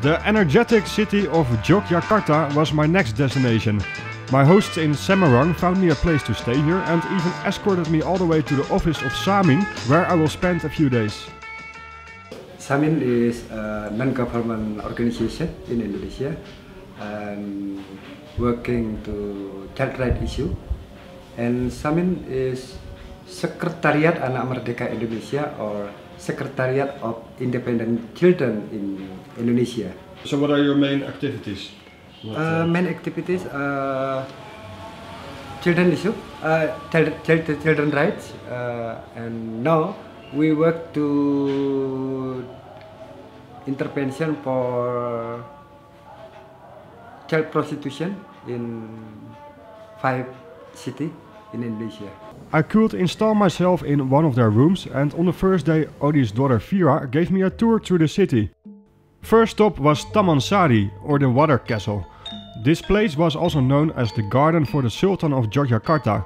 The energetic city of Yogyakarta was my next destination. My hosts in Semarang found me a place to stay here and even escorted me all the way to the office of Samin, where I will spend a few days. Samin is a non-government organization in Indonesia and working to child rights issue. And Samin is Sekretariat Anak Merdeka Indonesia or Secretariat of Independent Children in Indonesia. So what are your main activities? Main activities, children issue, children rights, and now we work to intervention for child prostitution in 5 cities in Indonesia. I could install myself in one of their rooms, and on the first day Odi's daughter Vira gave me a tour through the city. First stop was Taman Sari, or the Water Castle. This place was also known as the garden for the Sultan of Yogyakarta.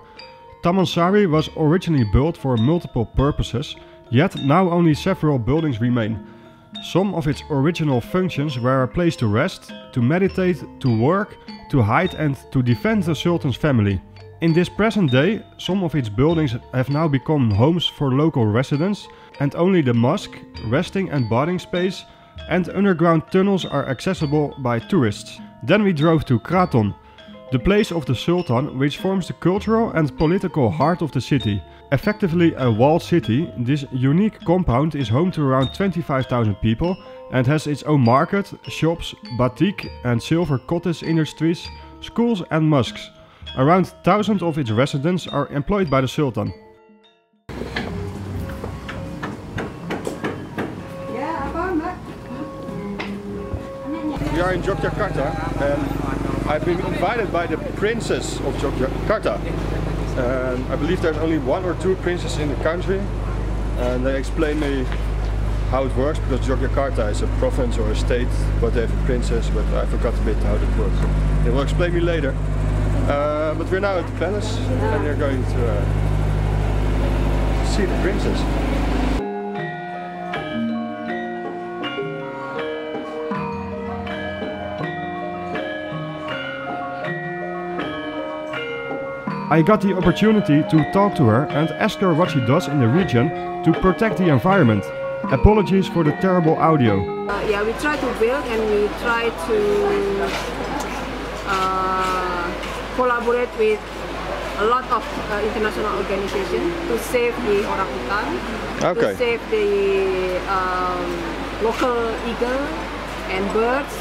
Taman Sari was originally built for multiple purposes, yet now only several buildings remain. Some of its original functions were a place to rest, to meditate, to work, to hide and to defend the Sultan's family. In this present day, some of its buildings have now become homes for local residents, and only the mosque, resting and bathing space, and underground tunnels are accessible by tourists. Then we drove to Kraton, the place of the Sultan, which forms the cultural and political heart of the city. Effectively a walled city, this unique compound is home to around 25,000 people and has its own market, shops, batik and silver cottage industries, schools and mosques. Around 1,000 of its residents are employed by the Sultan. We are in Yogyakarta and I've been invited by the princess of Yogyakarta. I believe there's only 1 or 2 princes in the country, and they explain me how it works, because Yogyakarta is a province or a state, but they have a princess, but I forgot a bit how that works. They will explain me later. But we're now at the palace and we're going to see the princess. I got the opportunity to talk to her and ask her what she does in the region to protect the environment. Apologies for the terrible audio. Yeah, we try to build and we try to collaborate with a lot of international organizations to save the orangutan, to save the local eagle and birds,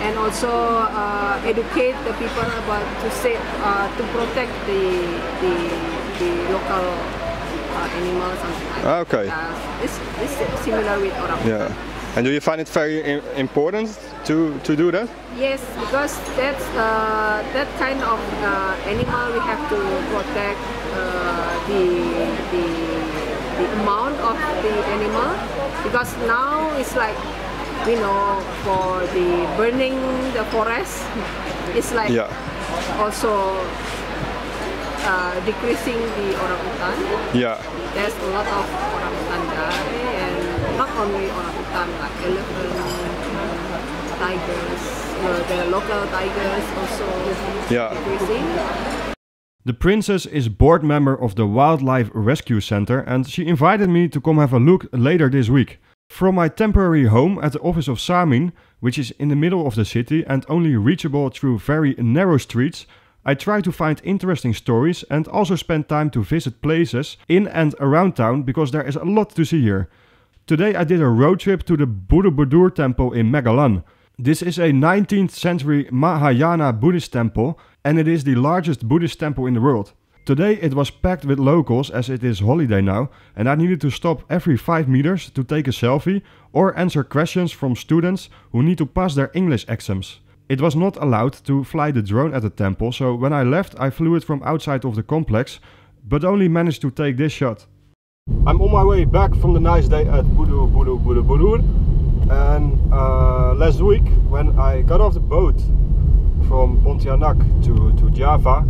and also educate the people about to protect the local animals. Okay. It's similar with orangutan. Yeah. And do you find it very important to do that? Yes, because that's that kind of animal we have to protect the amount of the animal, because now it's like, you know, for the burning the forest, it's like also decreasing the orangutan. Yeah. There's a lot of orangutan die, and not only orangutan, like elephant, tigers, the local tigers also decreasing. The princess is board member of the Wildlife Rescue Center, and she invited me to come have a look later this week. From my temporary home at the office of Samin, which is in the middle of the city and only reachable through very narrow streets, I try to find interesting stories and also spend time to visit places in and around town, because there is a lot to see here. Today I did a road trip to the Borobudur temple in Magalan. This is a 19th century Mahayana Buddhist temple, and it is the largest Buddhist temple in the world. Today it was packed with locals as it is holiday now, and I needed to stop every 5 meters to take a selfie or answer questions from students who need to pass their English exams. It was not allowed to fly the drone at the temple, so when I left I flew it from outside of the complex, but only managed to take this shot. I'm on my way back from the nice day at Borobudur, and last week when I got off the boat from Pontianak to Java,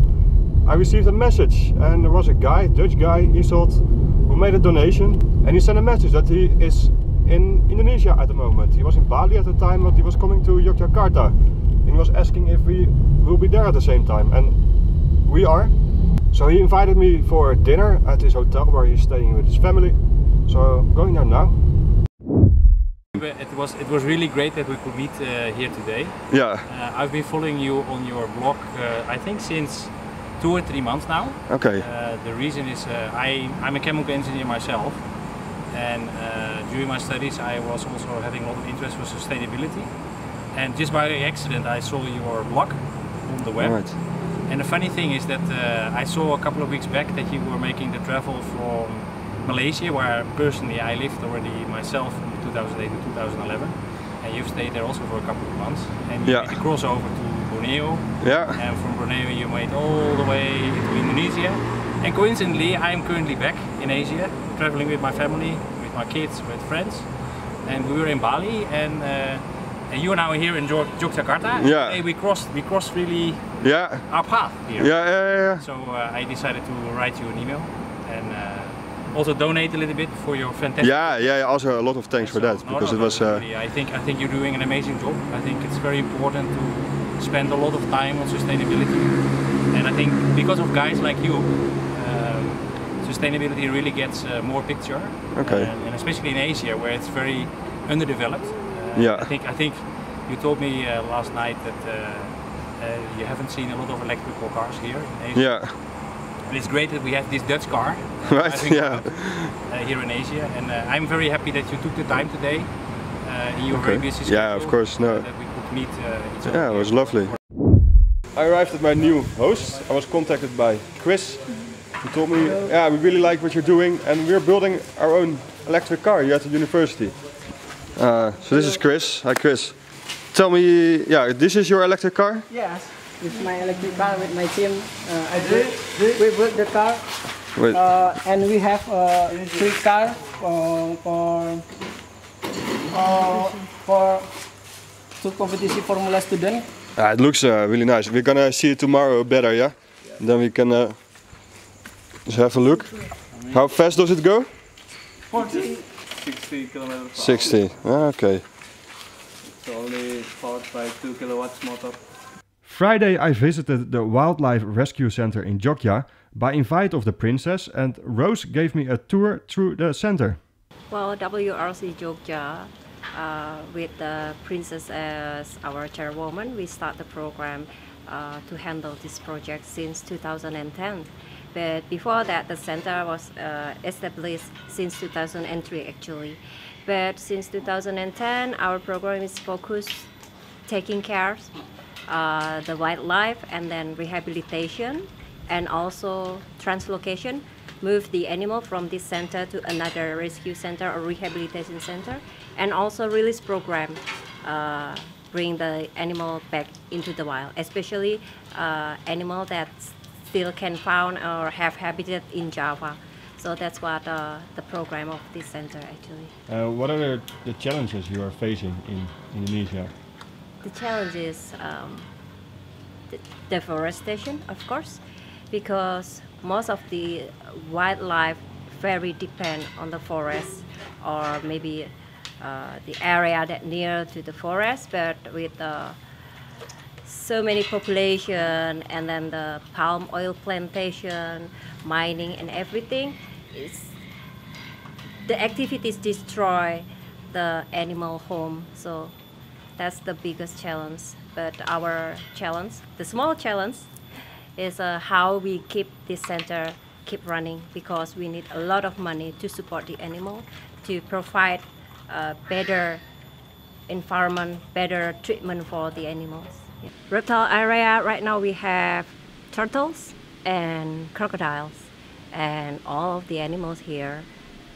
I received a message, and there was a guy, Dutch guy, Isolt, who made a donation, and he sent a message that he is in Indonesia at the moment. He was in Bali at the time, but he was coming to Yogyakarta. And he was asking if we will be there at the same time. And we are. So he invited me for dinner at his hotel where he's staying with his family. So I'm going there now. It was really great that we could meet here today. Yeah. I've been following you on your blog I think since 2 or 3 months now. Okay. The reason is I'm a chemical engineer myself, and during my studies I was also having a lot of interest for sustainability, and just by accident I saw your blog on the web. Right. And the funny thing is that I saw a couple of weeks back that you were making the travel from Malaysia, where personally I lived already myself from 2008 to 2011, and you've stayed there also for a couple of months, and you made the crossover to Borneo, and from Borneo you made all the way to Indonesia, and coincidentally I'm currently back in Asia, traveling with my family, with my kids, with friends, and we were in Bali, and you are now here in Yogyakarta. Yeah. We crossed really our path here. Yeah. So I decided to write you an email and also donate a little bit for your fantastic. Yeah. Also a lot of thanks for that, because it was. Really, I think you're doing an amazing job. I think it's very important to spend a lot of time on sustainability, and I think because of guys like you, sustainability really gets more picture. Okay. And especially in Asia, where it's very underdeveloped. I think you told me last night that you haven't seen a lot of electrical cars here in Asia. Yeah. And it's great that we have this Dutch car here in Asia, and I'm very happy that you took the time today in your very busy schedule. Yeah, of course. No. That we could meet each other. Yeah, it was lovely. I arrived at my new host. I was contacted by Chris. He told me, yeah, we really like what you're doing, and we're building our own electric car here at the university. So this is Chris. Hi, Chris. Tell me, this is your electric car? Yes, it's my electric car with my team. We built the car, and we have 3 cars for 2 competition Formula students. It looks really nice. We're gonna see it tomorrow better, yeah? Then we can just have a look. How fast does it go? 60 kilometers per 60. Okay. It's only powered by 2 kilowatts motor. Friday I visited the Wildlife Rescue Center in Yogya by invite of the princess, and Rose gave me a tour through the center. Well, WRC Yogya, with the princess as our chairwoman, we start the program to handle this project since 2010. But before that, the center was established since 2003 actually. But since 2010, our program is focused taking care of the wildlife, and then rehabilitation, and also translocation, move the animal from this center to another rescue center or rehabilitation center, and also release program, bring the animal back into the wild, especially animal that still can found or have habitat in Java. So that's what the program of this center actually. What are the challenges you are facing in Indonesia? The challenge is the deforestation, of course, because most of the wildlife very depend on the forest, or maybe the area that near to the forest, but with so many population, and then the palm oil plantation, mining and everything, the activities destroy the animal home. So that's the biggest challenge. But our challenge, the small challenge, is how we keep this center keep running, because we need a lot of money to support the animal, to provide better environment, better treatment for the animals. Yeah. Reptile area, right now we have turtles and crocodiles, and all of the animals here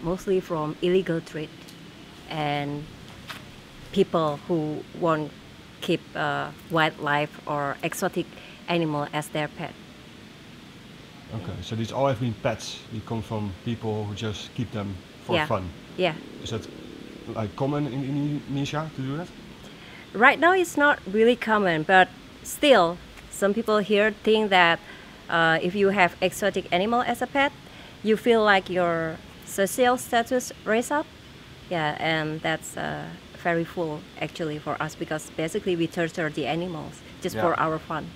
mostly from illegal trade and people who won't keep wildlife or exotic animal as their pet. Okay, so these all have been pets. They come from people who just keep them for fun. Yeah. Is that like common in Indonesia to do that? Right now it's not really common, but still some people here think that if you have exotic animal as a pet, you feel like your social status raise up, Yeah, and that's very full actually for us because basically we torture the animals just for our fun.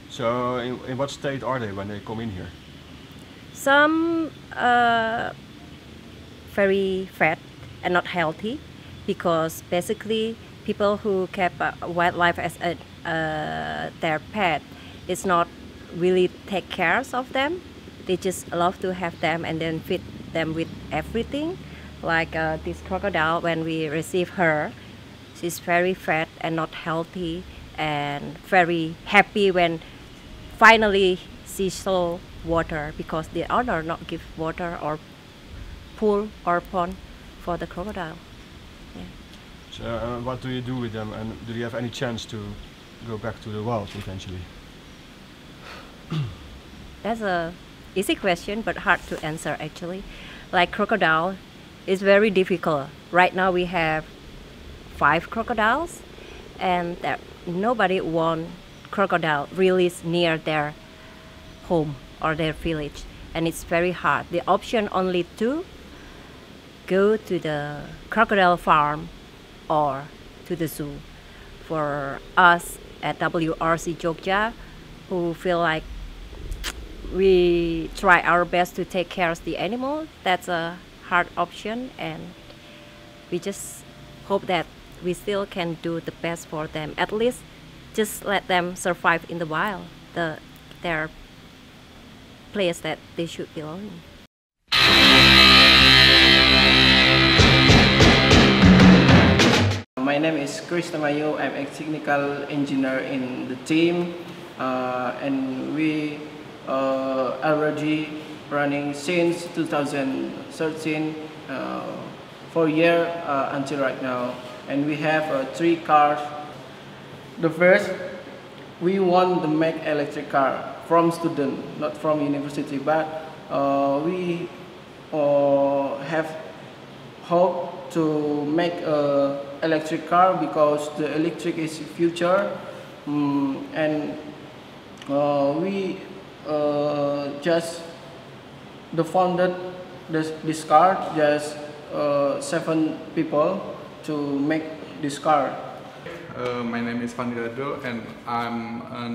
So in what state are they when they come in here? Some very fat and not healthy because basically people who kept wildlife as their pet is not really take care of them. They just love to have them and then feed them with everything. Like this crocodile, when we receive her, she's very fat and not healthy and very happy when finally she saw water because the owner not give water or pool or pond for the crocodile. Yeah. So what do you do with them, and do you have any chance to go back to the wild eventually? That's a easy question but hard to answer actually. Like crocodile is very difficult. Right now we have 5 crocodiles and nobody want crocodile released near their home or their village, and it's very hard. The option only to go to the crocodile farm or to the zoo. For us at WRC Yogya, who feel like we try our best to take care of the animal, that's a hard option, and we just hope that we still can do the best for them. At least just let them survive in the wild, their place that they should belong in. My name is Chris Tamayo. I'm a technical engineer in the team, and we already running since 2013 for a year until right now, and we have 3 cars. The first, we want to make electric car from student, not from university, but we have hope to make a electric car because the electric is future, and we just founded this car, just 7 people to make this car. My name is Pandirado and I'm a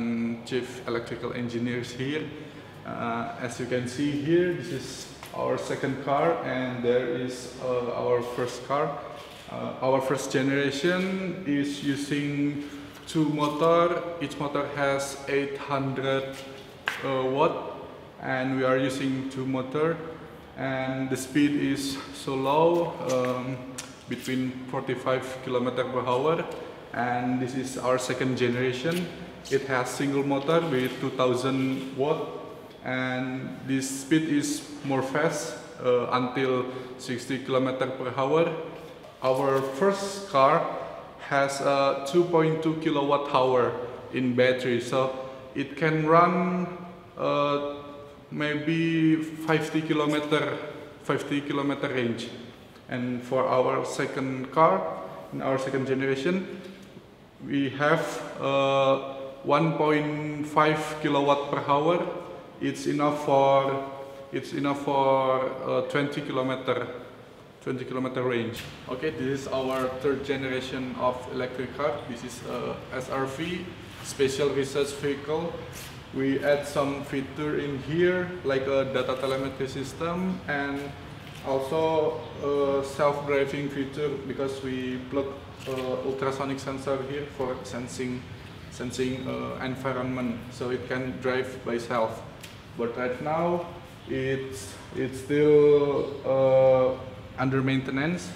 chief electrical engineer here. As you can see here, this is our second car and there is our first car. Our first generation is using 2 motors. Each motor has 800 watt, and we are using 2 motors, and the speed is so low, between 45 km/h, and this is our second generation. It has single motor with 2000 watt, and this speed is more fast until 60 km/h. Our first car has a 2.2 kWh in battery, so it can run maybe 50 kilometer range. And for our second car, in our second generation, we have 1.5 kWh. It's enough for 20 kilometer range. Okay, this is our third generation of electric car. This is SRV, special research vehicle. We add some feature in here like a data telemetry system and also a self-driving feature because we plug ultrasonic sensor here for sensing environment, so it can drive by itself. But right now it's still under maintenance,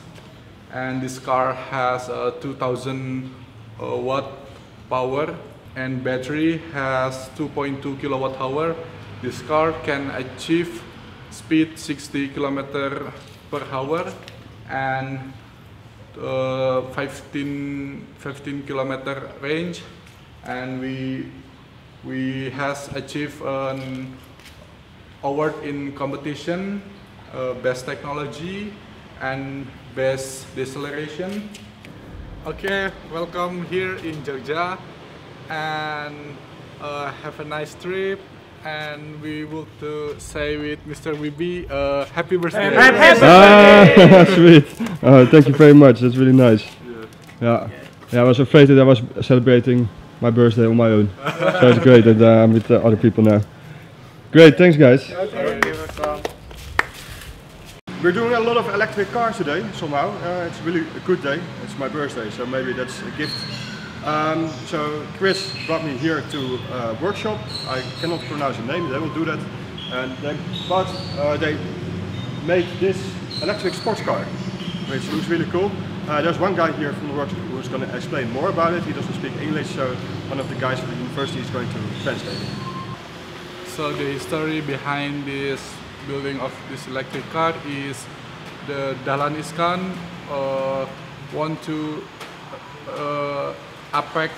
and this car has a 2000 watt power and battery has 2.2 kWh. This car can achieve speed 60 km/h and 15 km range, and we has achieved an award in competition, best technology and best deceleration. Okay, welcome here in Jogja, and have a nice trip, and we want to say with Mr. Wibi, happy birthday. Sweet. Thank you very much. That's really nice. Yeah. I was afraid that I was celebrating my birthday on my own. So it's great that I'm with other people now. Great, thanks guys. We're doing a lot of electric cars today, somehow. It's really a good day. It's my birthday, so maybe that's a gift. So Chris brought me here to a workshop. I cannot pronounce the name, they will do that. But they make this electric sports car, which looks really cool. There's one guy here from the workshop who's going to explain more about it. He doesn't speak English, so one of the guys from the university is going to translate it. So the history behind this building of this electric car is the Dahlan Iskan want to APEC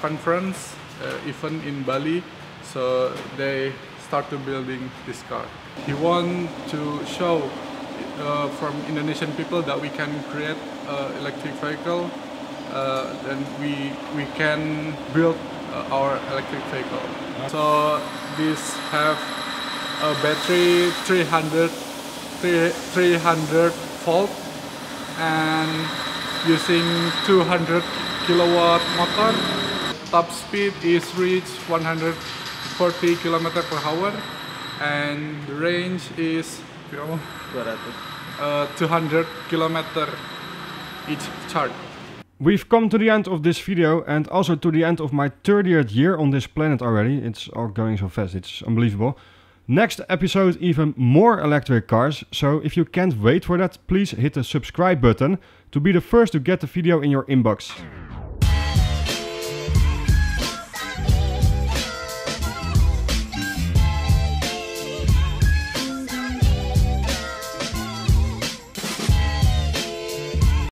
conference event in Bali, so they started building this car. He want to show from Indonesian people that we can create electric vehicle, then we can build our electric vehicle. So this have a battery 300 volt and using 200 kilowatt motor. Top speed is reached 140 km per hour and the range is 200 km each charge. We've come to the end of this video and also to the end of my 30th year on this planet already. It's all going so fast, it's unbelievable. Next episode, even more electric cars, so if you can't wait for that, please hit the subscribe button to be the first to get the video in your inbox.